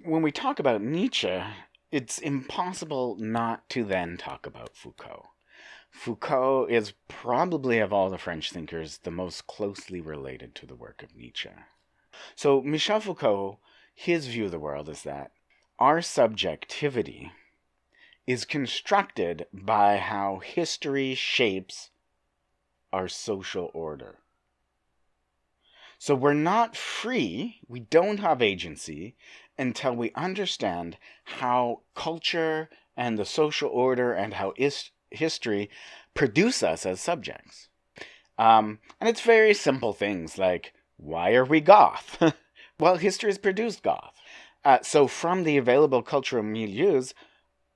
when we talk about Nietzsche, it's impossible not to then talk about Foucault. Foucault is probably, of all the French thinkers, the most closely related to the work of Nietzsche. So Michel Foucault, his view of the world is that our subjectivity is constructed by how history shapes our social order. So we're not free, we don't have agency until we understand how culture and the social order and how history produce us as subjects. And it's very simple things like, why are we goth? Well, history has produced goth. So from the available cultural milieus,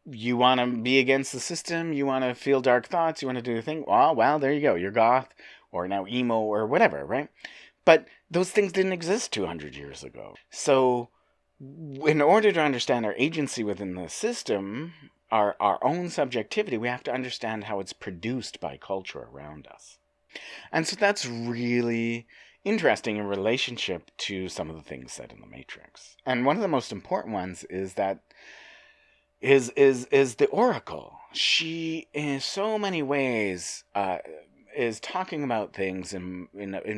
you want to be against the system, you want to feel dark thoughts, you want to do the thing, well, there you go, you're goth, or now emo, or whatever, right? But those things didn't exist 200 years ago. So in order to understand our agency within the system, our own subjectivity, we have to understand how it's produced by culture around us. And so that's really interesting in relationship to some of the things said in the Matrix. And one of the most important ones is that is the Oracle. She, in so many ways, is talking about things in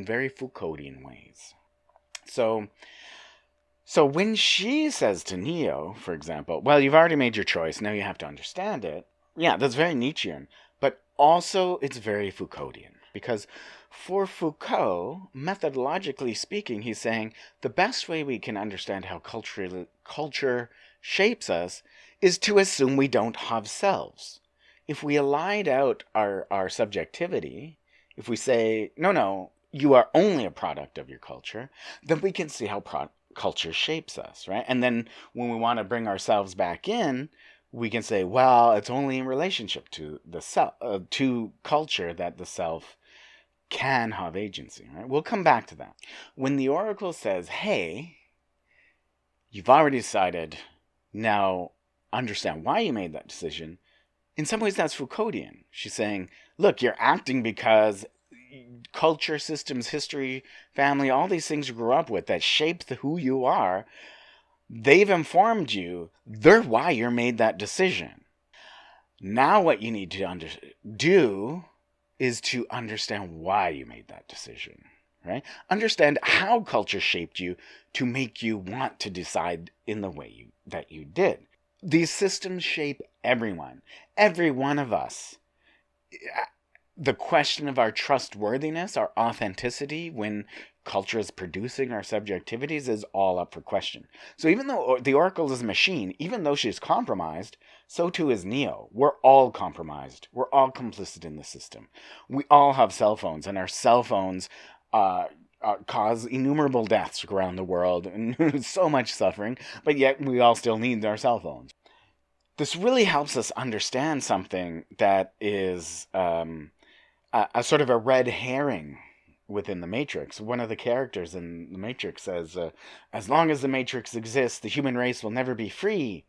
very Foucauldian ways. So when she says to Neo, for example, well, you've already made your choice, now you have to understand it. Yeah, that's very Nietzschean, but also it's very Foucauldian. Because for Foucault, methodologically speaking, he's saying the best way we can understand how culture shapes us is to assume we don't have selves. If we allied out our subjectivity, if we say, no, you are only a product of your culture, then we can see how culture shapes us, right? And then when we want to bring ourselves back in, we can say, well, it's only in relationship to the self, to culture that the self can have agency, right? We'll come back to that. When the Oracle says, hey, you've already decided, now understand why you made that decision, in some ways that's Foucauldian. She's saying, look, you're acting because culture, systems, history, family, all these things you grew up with that shape who you are, they've informed you, they're why you made that decision. Now what you need to do is to understand why you made that decision, right? Understand how culture shaped you to make you want to decide in the way that you did. These systems shape everyone, every one of us. The question of our trustworthiness, our authenticity when culture is producing our subjectivities is all up for question. So even though the Oracle is a machine, even though she's compromised, so too is Neo. We're all compromised. We're all complicit in the system. We all have cell phones, and our cell phones cause innumerable deaths around the world and so much suffering, but yet we all still need our cell phones. This really helps us understand something that is a sort of a red herring within the Matrix. One of the characters in the Matrix says, as long as the Matrix exists, the human race will never be free.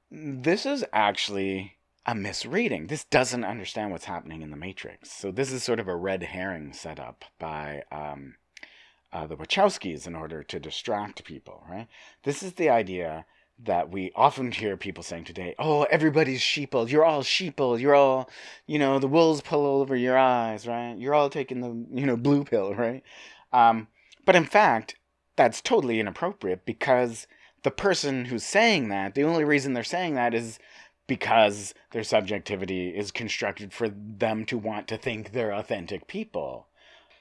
This is actually a misreading. This doesn't understand what's happening in the Matrix. So this is sort of a red herring set up by the Wachowskis in order to distract people, right? This is the idea that we often hear people saying today, oh, everybody's sheeple, you're all sheeple, you're all, the wolves pull over your eyes, right? You're all taking the, blue pill, right? But in fact, that's totally inappropriate because the person who's saying that, the only reason they're saying that is because their subjectivity is constructed for them to want to think they're authentic people.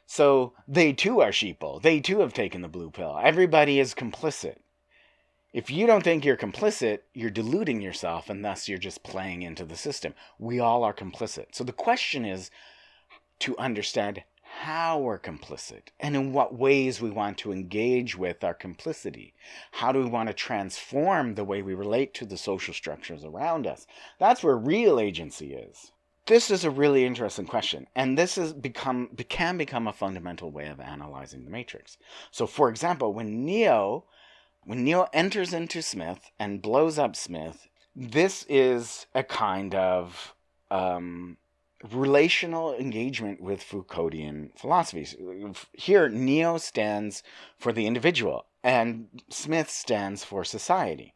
So they too are sheeple. They too have taken the blue pill. Everybody is complicit. If you don't think you're complicit, you're deluding yourself, and thus you're just playing into the system. We all are complicit. So the question is to understand how we're complicit and in what ways we want to engage with our complicity. How do we want to transform the way we relate to the social structures around us? That's where real agency is. This is a really interesting question, and this can become a fundamental way of analyzing the Matrix. So, for example, when Neo enters into Smith and blows up Smith, this is a kind of relational engagement with Foucauldian philosophies. Here, Neo stands for the individual, and Smith stands for society.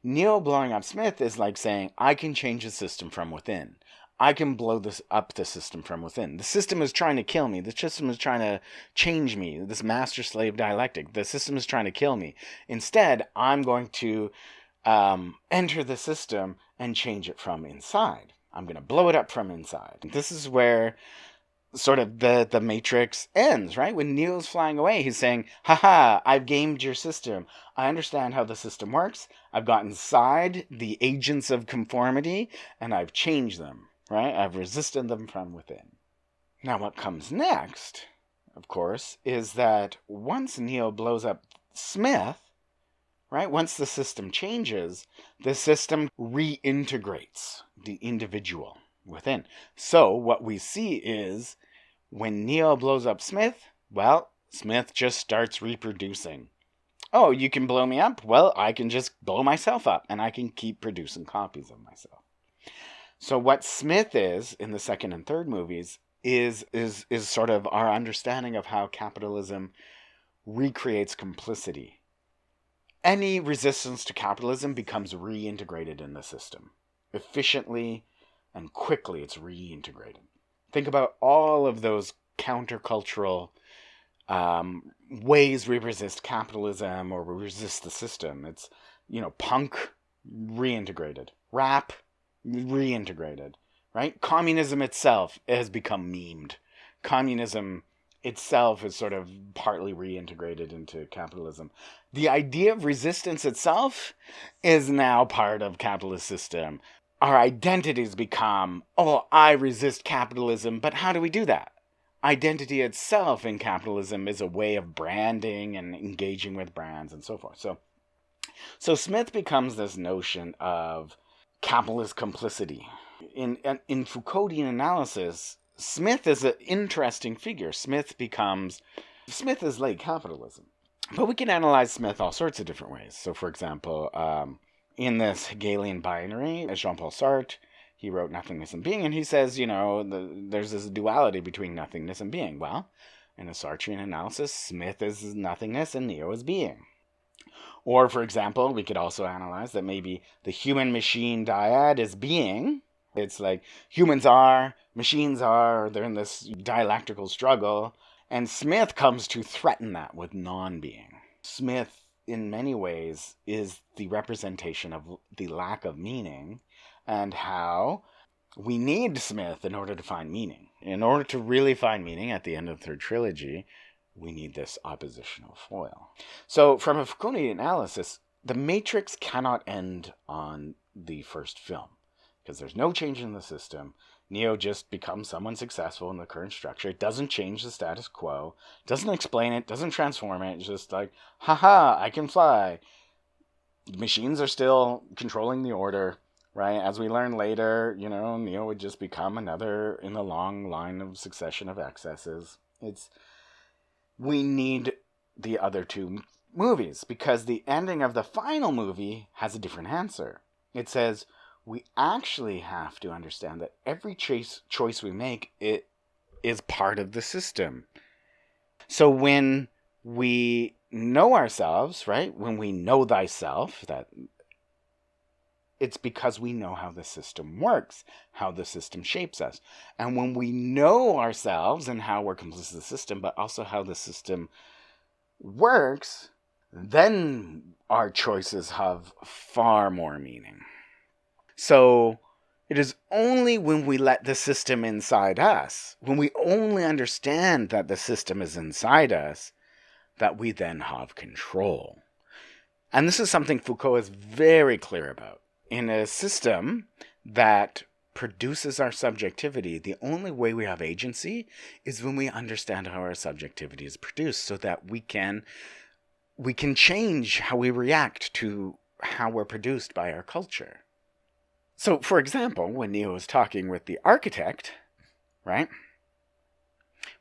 Neo blowing up Smith is like saying, I can change the system from within. I can blow up the system from within. The system is trying to kill me. The system is trying to change me. This master-slave dialectic. The system is trying to kill me. Instead, I'm going to enter the system and change it from inside. I'm going to blow it up from inside. This is where sort of the Matrix ends, right? When Neo's flying away, he's saying, haha, I've gamed your system. I understand how the system works. I've got inside the agents of conformity, and I've changed them, right? I've resisted them from within. Now, what comes next, of course, is that once Neo blows up Smith, right? Once the system changes, the system reintegrates the individual within. So what we see is when Neo blows up Smith, well, Smith just starts reproducing. Oh, you can blow me up? Well, I can just blow myself up, and I can keep producing copies of myself. So what Smith is in the second and third movies is sort of our understanding of how capitalism recreates complicity. Any resistance to capitalism becomes reintegrated in the system. Efficiently and quickly, it's reintegrated. Think about all of those countercultural ways we resist capitalism or we resist the system. It's, punk, reintegrated. Rap, reintegrated, right? Communism itself has become memed. Communism itself is sort of partly reintegrated into capitalism. The idea of resistance itself is now part of capitalist system. Our identities become, I resist capitalism, but how do we do that? Identity itself in capitalism is a way of branding and engaging with brands and so forth. So Smith becomes this notion of capitalist complicity. In Foucauldian analysis, Smith is an interesting figure. Smith is late capitalism. But we can analyze Smith all sorts of different ways. So, for example, in this Hegelian binary, as Jean-Paul Sartre, he wrote Nothingness and Being, and he says, there's this duality between nothingness and being. Well, in a Sartrean analysis, Smith is nothingness and Neo is being. Or, for example, we could also analyze that maybe the human-machine dyad is being. It's like humans are, machines are, they're in this dialectical struggle. And Smith comes to threaten that with non-being. Smith, in many ways, is the representation of the lack of meaning and how we need Smith in order to find meaning. In order to really find meaning at the end of the third trilogy, we need this oppositional foil. So from a Foucauldian analysis, the Matrix cannot end on the first film because there's no change in the system. Neo just becomes someone successful in the current structure. It doesn't change the status quo, doesn't explain it, doesn't transform it. It's just like, haha, I can fly. Machines are still controlling the order, right? As we learn later, Neo would just become another in the long line of succession of excesses. We need the other two movies because the ending of the final movie has a different answer. It says, we actually have to understand that every choice we make, it is part of the system. So when we know ourselves, right? When we know thyself, that it's because we know how the system works, how the system shapes us. And when we know ourselves and how we're complicit in the system, but also how the system works, then our choices have far more meaning. So it is only when we let the system inside us, when we only understand that the system is inside us, that we then have control. And this is something Foucault is very clear about. In a system that produces our subjectivity, the only way we have agency is when we understand how our subjectivity is produced so that we can change how we react to how we're produced by our culture. So, for example, when Neo is talking with the architect, right,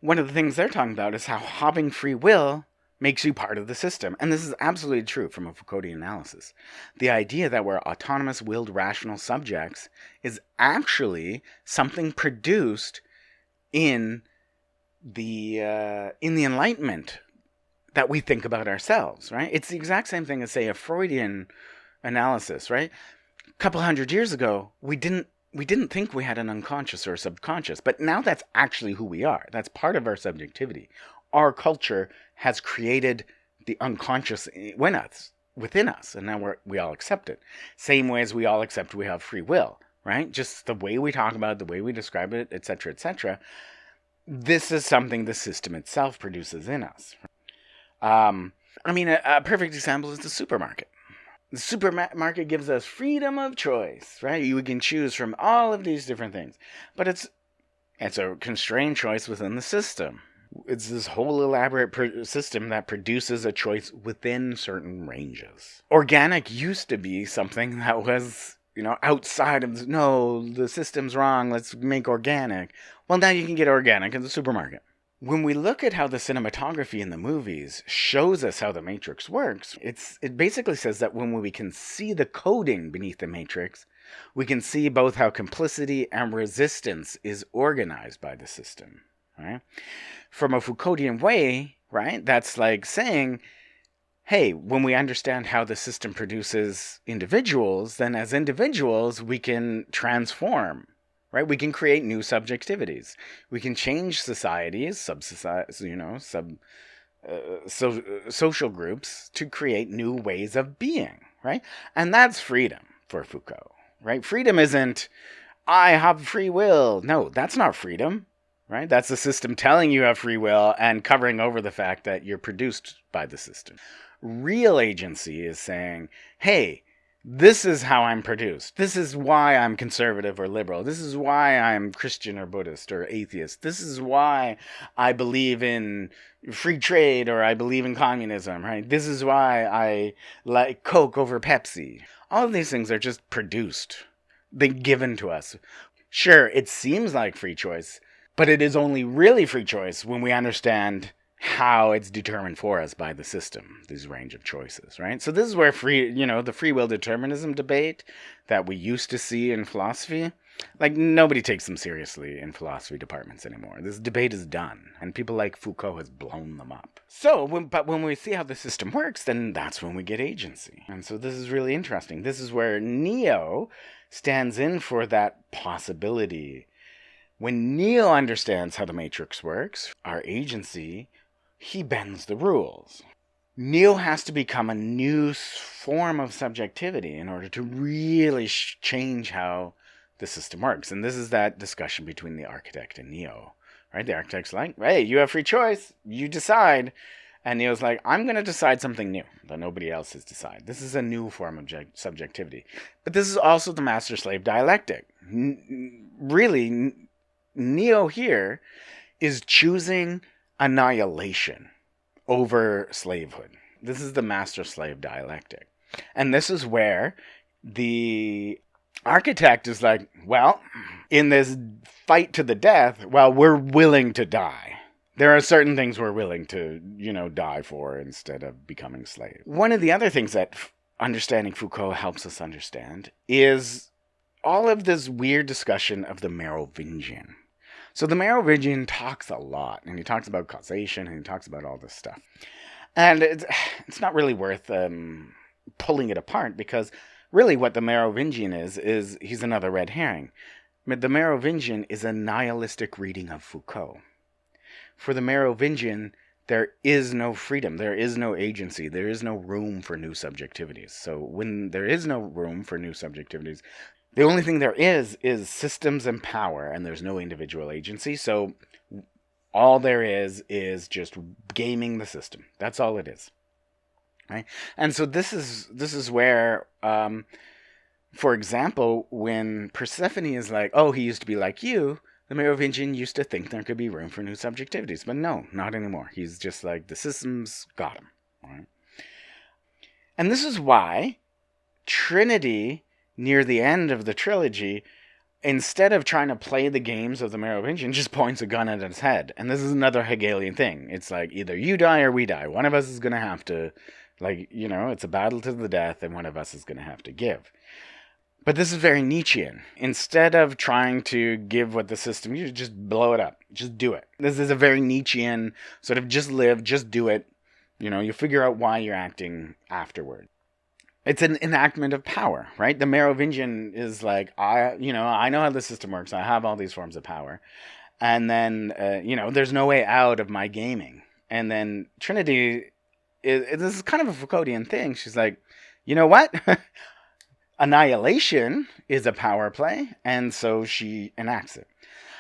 one of the things they're talking about is how having free will makes you part of the system. And this is absolutely true from a Foucauldian analysis. The idea that we're autonomous, willed, rational subjects is actually something produced in the Enlightenment that we think about ourselves, right? It's the exact same thing as, say, a Freudian analysis, right? A couple hundred years ago, we didn't think we had an unconscious or a subconscious, but now that's actually who we are. That's part of our subjectivity. Our culture has created the unconscious within us, and now we all accept it. Same way as we all accept we have free will, right? Just the way we talk about it, the way we describe it, etc., etc. This is something the system itself produces in us. A perfect example is the supermarket. The supermarket gives us freedom of choice, right? We can choose from all of these different things. But it's a constrained choice within the system. It's this whole elaborate system that produces a choice within certain ranges. Organic used to be something that was, outside of, no, the system's wrong, let's make organic. Well, now you can get organic in the supermarket. When we look at how the cinematography in the movies shows us how the Matrix works, it basically says that when we can see the coding beneath the Matrix, we can see both how complicity and resistance is organized by the system, right? From a Foucauldian way, right, that's like saying, hey, when we understand how the system produces individuals, then as individuals, we can transform. Right? We can create new subjectivities. We can change societies, social groups to create new ways of being, right? And that's freedom for Foucault, right? Freedom isn't, I have free will. No, that's not freedom, right? That's the system telling you have free will and covering over the fact that you're produced by the system. Real agency is saying, hey, this is how I'm produced. This is why I'm conservative or liberal. This is why I'm Christian or Buddhist or atheist. This is why I believe in free trade or I believe in communism, right? This is why I like Coke over Pepsi. All of these things are just produced. They're given to us. Sure, it seems like free choice, but it is only really free choice when we understand how it's determined for us by the system, this range of choices, right? So this is where the free will determinism debate that we used to see in philosophy, like nobody takes them seriously in philosophy departments anymore. This debate is done, and people like Foucault has blown them up. But when we see how the system works, then that's when we get agency. And so this is really interesting. This is where Neo stands in for that possibility. When Neo understands how the Matrix works, our agency, he bends the rules. Neo has to become a new form of subjectivity in order to really change how the system works. And this is that discussion between the architect and Neo, right? The architect's like, hey, you have free choice, you decide. And Neo's like, I'm going to decide something new that nobody else has decided. This is a new form of subjectivity. But this is also the master-slave dialectic. Really, Neo here is choosing annihilation over slavehood. This is the master-slave dialectic. And this is where the architect is like, well, in this fight to the death, well, we're willing to die. There are certain things we're willing to, die for instead of becoming slaves. One of the other things that understanding Foucault helps us understand is all of this weird discussion of the Merovingian. So the Merovingian talks a lot, and he talks about causation, and he talks about all this stuff. And it's not really worth pulling it apart, because really what the Merovingian is he's another red herring. The Merovingian is a nihilistic reading of Foucault. For the Merovingian, there is no freedom, there is no agency, there is no room for new subjectivities. So when there is no room for new subjectivities, the only thing there is systems and power, and there's no individual agency. So all there is just gaming the system. That's all it is, right? And so this is where, for example, when Persephone is like, oh, he used to be like you, the Merovingian used to think there could be room for new subjectivities. But no, not anymore. He's just like, the system's got him, right? And this is why Trinity, near the end of the trilogy, instead of trying to play the games of the Merovingian, just points a gun at his head. And this is another Hegelian thing. It's like, either you die or we die. One of us is going to have to, like, it's a battle to the death, and one of us is going to have to give. But this is very Nietzschean. Instead of trying to give what the system, you just blow it up. Just do it. This is a very Nietzschean sort of just live, just do it. You figure out why you're acting afterward. It's an enactment of power, right? The Merovingian is like, I know how the system works. I have all these forms of power. And then, there's no way out of my gaming. And then Trinity, this is kind of a Foucauldian thing. She's like, you know what? Annihilation is a power play, and so she enacts it.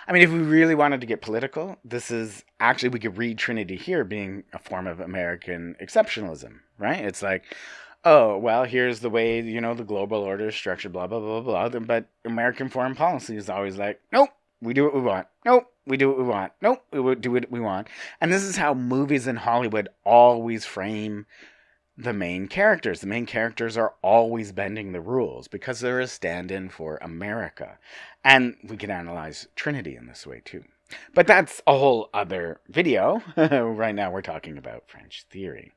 I mean, if we really wanted to get political, this is actually, we could read Trinity here being a form of American exceptionalism, right? It's like, oh, well, here's the way, the global order is structured, blah, blah, blah, blah. But American foreign policy is always like, nope, we do what we want. Nope, we do what we want. Nope, we do what we want. And this is how movies in Hollywood always frame the main characters. The main characters are always bending the rules because they're a stand-in for America. And we can analyze Trinity in this way too. But that's a whole other video. Right now we're talking about French theory.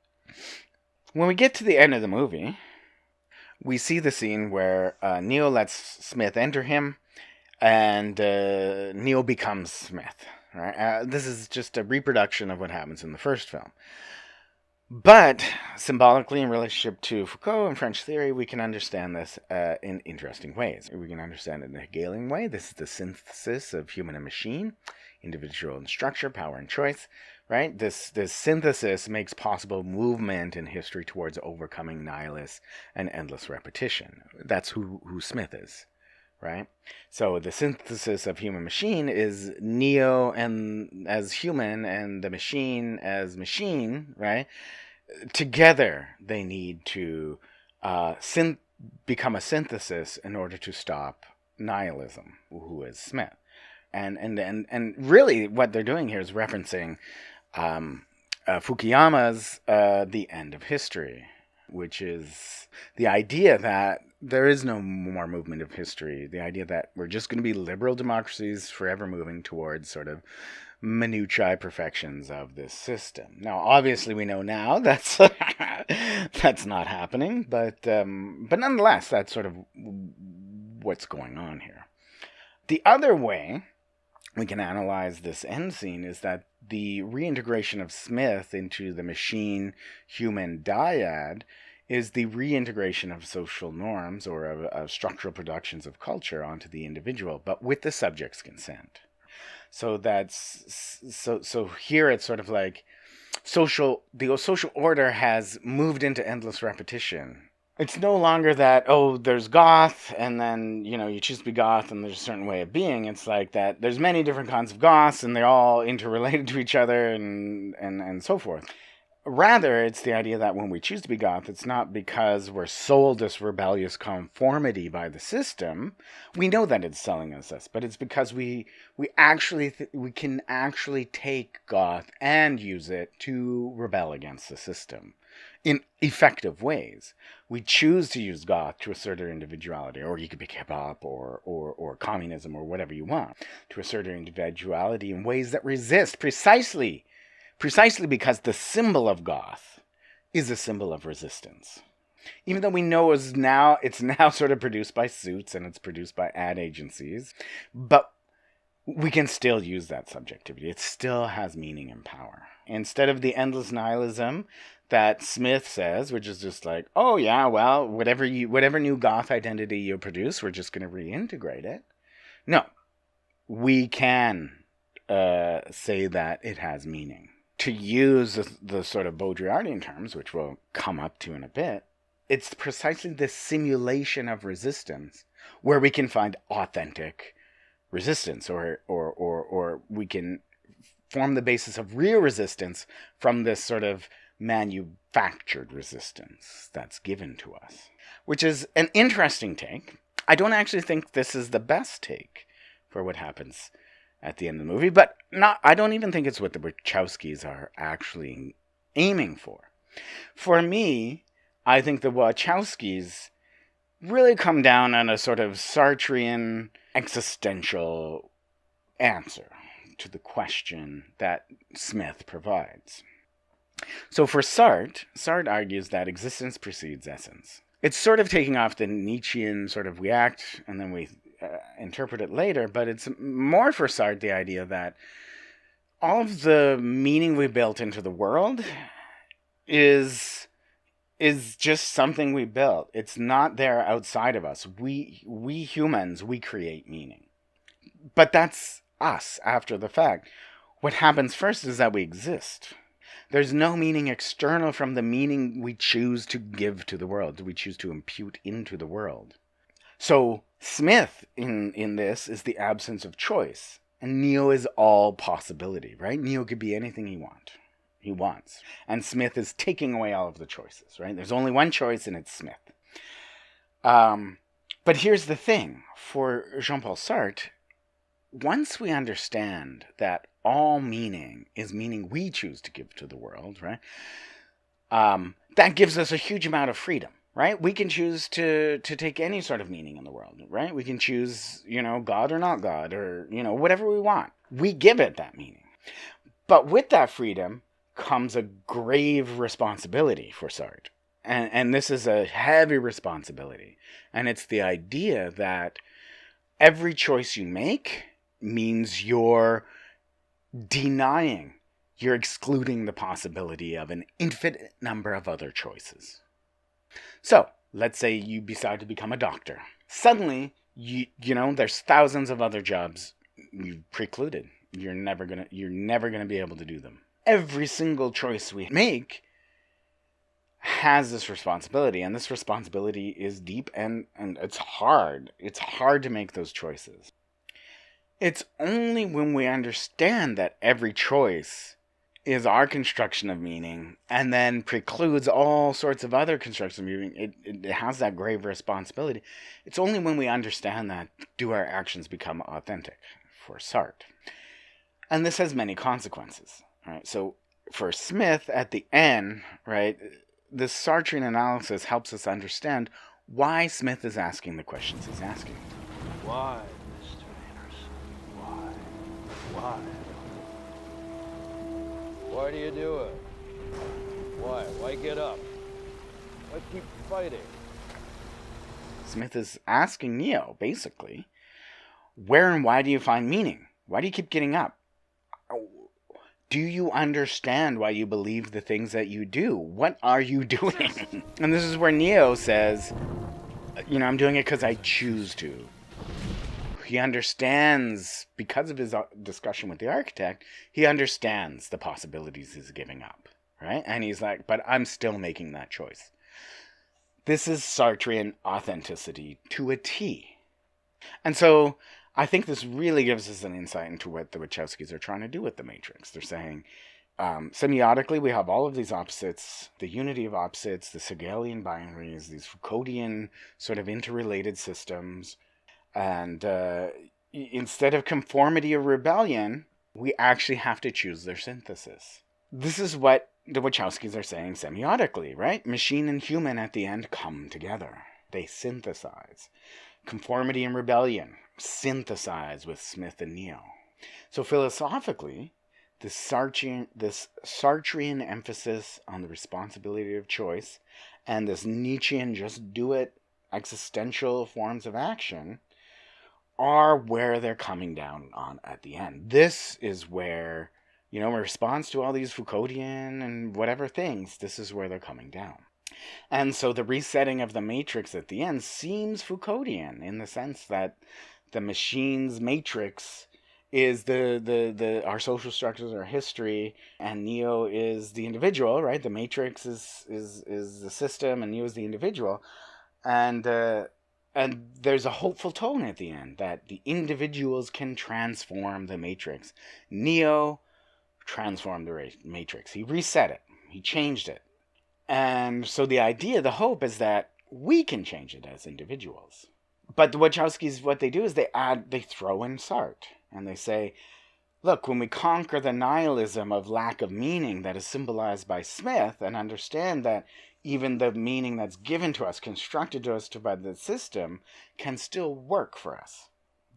When we get to the end of the movie, we see the scene where Neo lets Smith enter him, and Neo becomes Smith. Right? This is just a reproduction of what happens in the first film. But symbolically, in relationship to Foucault and French theory, we can understand this in interesting ways. We can understand it in a Hegelian way. This is the synthesis of human and machine, individual and structure, power and choice. Right? This synthesis makes possible movement in history towards overcoming nihilist and endless repetition. That's who Smith is. Right? So the synthesis of human machine is Neo and as human and the machine as machine, right? Together they need to become a synthesis in order to stop nihilism, who is Smith. And really what they're doing here is referencing Fukuyama's The End of History, which is the idea that there is no more movement of history. The idea that we're just going to be liberal democracies forever moving towards sort of minutiae perfections of this system. Now, obviously, we know now that's that's not happening, but nonetheless, that's sort of what's going on here. The other way we can analyze this end scene is that the reintegration of Smith into the machine-human dyad is the reintegration of social norms or of structural productions of culture onto the individual, but with the subject's consent. So here it's sort of like the social order has moved into endless repetition. It's no longer that, there's goth, and then, you choose to be goth, and there's a certain way of being. It's like that there's many different kinds of goths, and they're all interrelated to each other, and so forth. Rather, it's the idea that when we choose to be goth, it's not because we're sold this rebellious conformity by the system. We know that it's selling us this, but it's because we can actually take goth and use it to rebel against the system in effective ways. We choose to use goth to assert our individuality, or you could pick hip-hop or communism or whatever you want, to assert our individuality in ways that resist precisely because the symbol of goth is a symbol of resistance. Even though we know it's now sort of produced by suits and it's produced by ad agencies, but we can still use that subjectivity. It still has meaning and power. Instead of the endless nihilism that Smith says, which is just like, oh yeah, well, whatever new goth identity you produce, we're just going to reintegrate it. No, we can say that it has meaning. To use the sort of Baudrillardian terms, which we'll come up to in a bit, it's precisely this simulation of resistance where we can find authentic resistance, or we can form the basis of real resistance from this sort of manufactured resistance that's given to us, which is an interesting take. I don't actually think this is the best take for what happens at the end of the movie, but I don't even think it's what the Wachowskis are actually aiming for. For me, I think the Wachowskis really come down on a sort of Sartrean existential answer to the question that Smith provides. So for Sartre argues that existence precedes essence. It's sort of taking off the Nietzschean sort of we act and then we interpret it later, but it's more for Sartre the idea that all of the meaning we built into the world is just something we built. It's not there outside of us. We humans, we create meaning. But that's us after the fact. What happens first is that we exist. There's no meaning external from the meaning we choose to give to the world, we choose to impute into the world. So Smith in this is the absence of choice, and Neo is all possibility, right? Neo could be anything he wants. And Smith is taking away all of the choices, right? There's only one choice, and it's Smith. But here's the thing. For Jean-Paul Sartre, once we understand that all meaning is meaning we choose to give to the world, right? That gives us a huge amount of freedom, right? We can choose to take any sort of meaning in the world, right? We can choose, God or not God, or, whatever we want. We give it that meaning. But with that freedom comes a grave responsibility for Sartre. And this is a heavy responsibility. And it's the idea that every choice you make means you're excluding the possibility of an infinite number of other choices. So, let's say you decide to become a doctor. Suddenly, there's thousands of other jobs you've precluded. You're never gonna be able to do them. Every single choice we make has this responsibility, and this responsibility is deep and it's hard. It's hard to make those choices. It's only when we understand that every choice is our construction of meaning and then precludes all sorts of other constructions of meaning, it has that grave responsibility. It's only when we understand that do our actions become authentic for Sartre. And this has many consequences. Right? So for Smith, at the end, right, this Sartrean analysis helps us understand why Smith is asking the questions he's asking. Why, Mr. Anderson? Why? Why? Why do you do it? Why? Why get up? Why keep fighting? Smith is asking Neo, basically, where and why do you find meaning? Why do you keep getting up? Do you understand why you believe the things that you do? What are you doing? And this is where Neo says, I'm doing it because I choose to. He understands, because of his discussion with the architect, he understands the possibilities he's giving up, right? And he's like, but I'm still making that choice. This is Sartrean authenticity to a T. And so I think this really gives us an insight into what the Wachowskis are trying to do with the Matrix. They're saying, semiotically, we have all of these opposites, the unity of opposites, the Hegelian binaries, these Foucauldian sort of interrelated systems. And instead of conformity or rebellion, we actually have to choose their synthesis. This is what the Wachowskis are saying semiotically, right? Machine and human at the end come together. They synthesize. Conformity and rebellion synthesize with Smith and Neo. So philosophically, this Sartrean emphasis on the responsibility of choice and this Nietzschean just do it existential forms of action are where they're coming down on at the end. This is where, in response to all these Foucauldian and whatever things, this is where they're coming down. And so the resetting of the Matrix at the end seems Foucauldian in the sense that the machine's matrix is our social structures, our history, and Neo is the individual, right? The Matrix is the system, and Neo is the individual, and there's a hopeful tone at the end that the individuals can transform the Matrix. Neo transformed the Matrix. He reset it. He changed it. And so the idea, the hope is that we can change it as individuals. But the Wachowskis, what they do is they throw in Sartre. And they say, look, when we conquer the nihilism of lack of meaning that is symbolized by Smith and understand that even the meaning that's given to us, constructed to us by the system, can still work for us,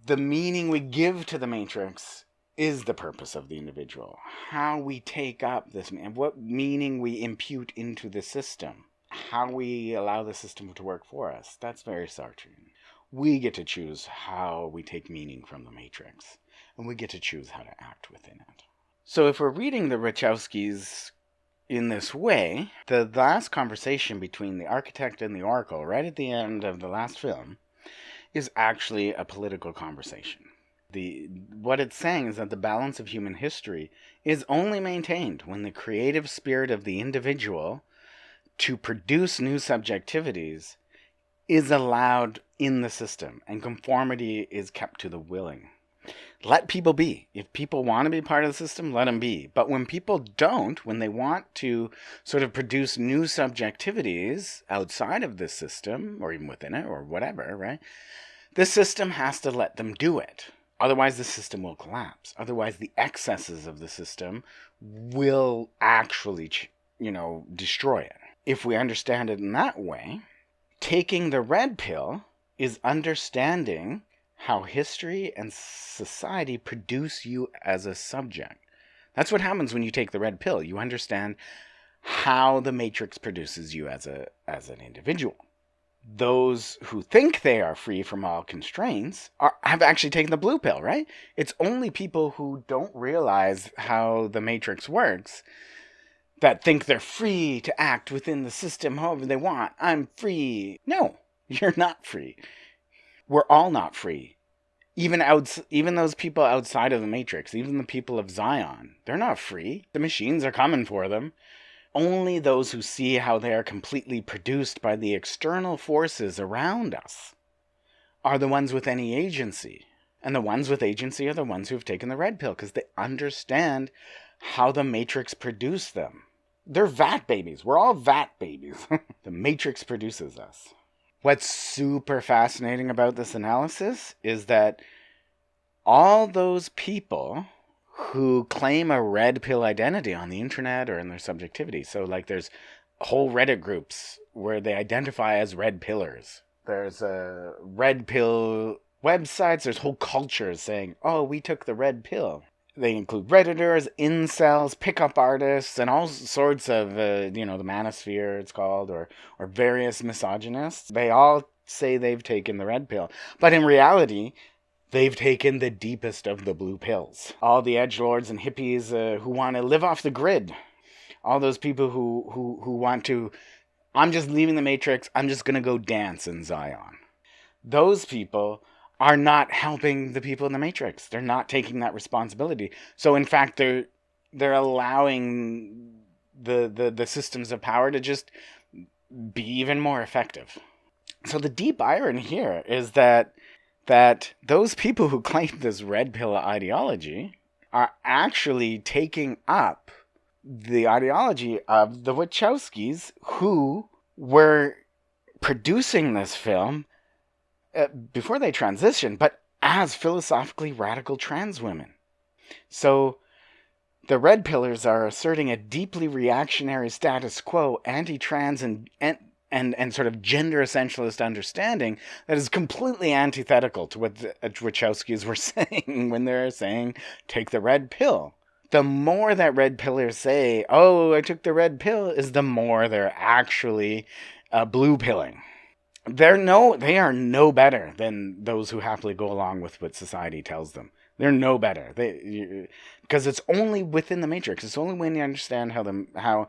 the meaning we give to the Matrix is the purpose of the individual. How we take up this, what meaning we impute into the system, how we allow the system to work for us. That's very Sartrean. We get to choose how we take meaning from the Matrix, and we get to choose how to act within it. So if we're reading the Wachowskis in this way, the last conversation between the architect and the oracle, right at the end of the last film, is actually a political conversation. What it's saying is that the balance of human history is only maintained when the creative spirit of the individual to produce new subjectivities is allowed in the system, and conformity is kept to the willing. Let people be. If people want to be part of the system, let them be. But when people don't, when they want to sort of produce new subjectivities outside of this system, or even within it, or whatever, right? The system has to let them do it. Otherwise, the system will collapse. Otherwise, the excesses of the system will actually, destroy it. If we understand it in that way, taking the red pill is understanding how history and society produce you as a subject. That's what happens when you take the red pill. You understand how the Matrix produces you as an individual. Those who think they are free from all constraints have actually taken the blue pill, right? It's only people who don't realize how the Matrix works that think they're free to act within the system however they want. I'm free. No, you're not free. We're all not free. Even those people outside of the Matrix, even the people of Zion, they're not free. The machines are coming for them. Only those who see how they are completely produced by the external forces around us are the ones with any agency. And the ones with agency are the ones who have taken the red pill, because they understand how the Matrix produced them. They're vat babies. We're all vat babies. The Matrix produces us. What's super fascinating about this analysis is that all those people who claim a red pill identity on the internet or in their subjectivity. So like there's whole Reddit groups where they identify as red pillars. There's red pill websites. There's whole cultures saying, oh, we took the red pill. They include Redditors, incels, pickup artists, and all sorts of, the manosphere it's called, or various misogynists. They all say they've taken the red pill. But in reality, they've taken the deepest of the blue pills. All the edgelords and hippies who want to live off the grid. All those people who want to, I'm just leaving the Matrix, I'm just going to go dance in Zion. Those people are not helping the people in the Matrix. They're not taking that responsibility. So in fact, they're allowing the systems of power to just be even more effective. So the deep irony here is that those people who claim this red pill ideology are actually taking up the ideology of the Wachowskis, who were producing this film before they transitioned, but as philosophically radical trans women. So the red pillars are asserting a deeply reactionary status quo, anti-trans and sort of gender essentialist understanding that is completely antithetical to what the Wachowskis were saying when they're saying, take the red pill. The more that red pillars say, oh, I took the red pill, is the more they're actually blue pilling. They are no better than those who happily go along with what society tells them. They're no better. Because it's only within the Matrix. It's only when you understand how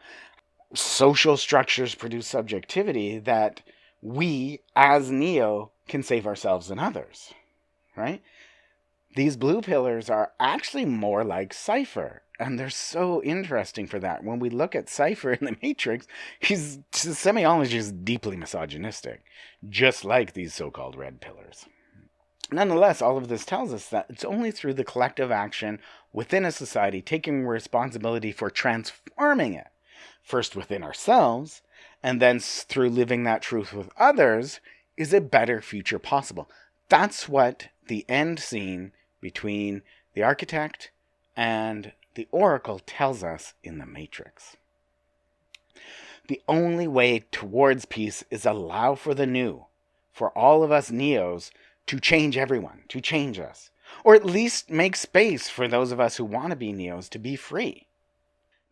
social structures produce subjectivity that we, as Neo, can save ourselves and others. Right? These blue pillars are actually more like Cypher. And they're so interesting for that. When we look at Cypher in the Matrix, his semiology is deeply misogynistic, just like these so-called red pillars. Nonetheless, all of this tells us that it's only through the collective action within a society, taking responsibility for transforming it, first within ourselves, and then through living that truth with others, is a better future possible. That's what the end scene between the architect and the oracle tells us in the Matrix. The only way towards peace is allow for the new, for all of us Neos to change everyone, to change us, or at least make space for those of us who want to be neos to be free.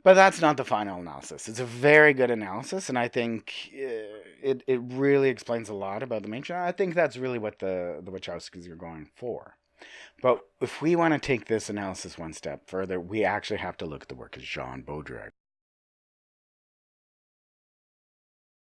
But that's not the final analysis. It's a very good analysis, and I think it really explains a lot about the Matrix. I think that's really what the Wachowskis are going for. But if we want to take this analysis one step further, we actually have to look at the work of Jean Baudrillard.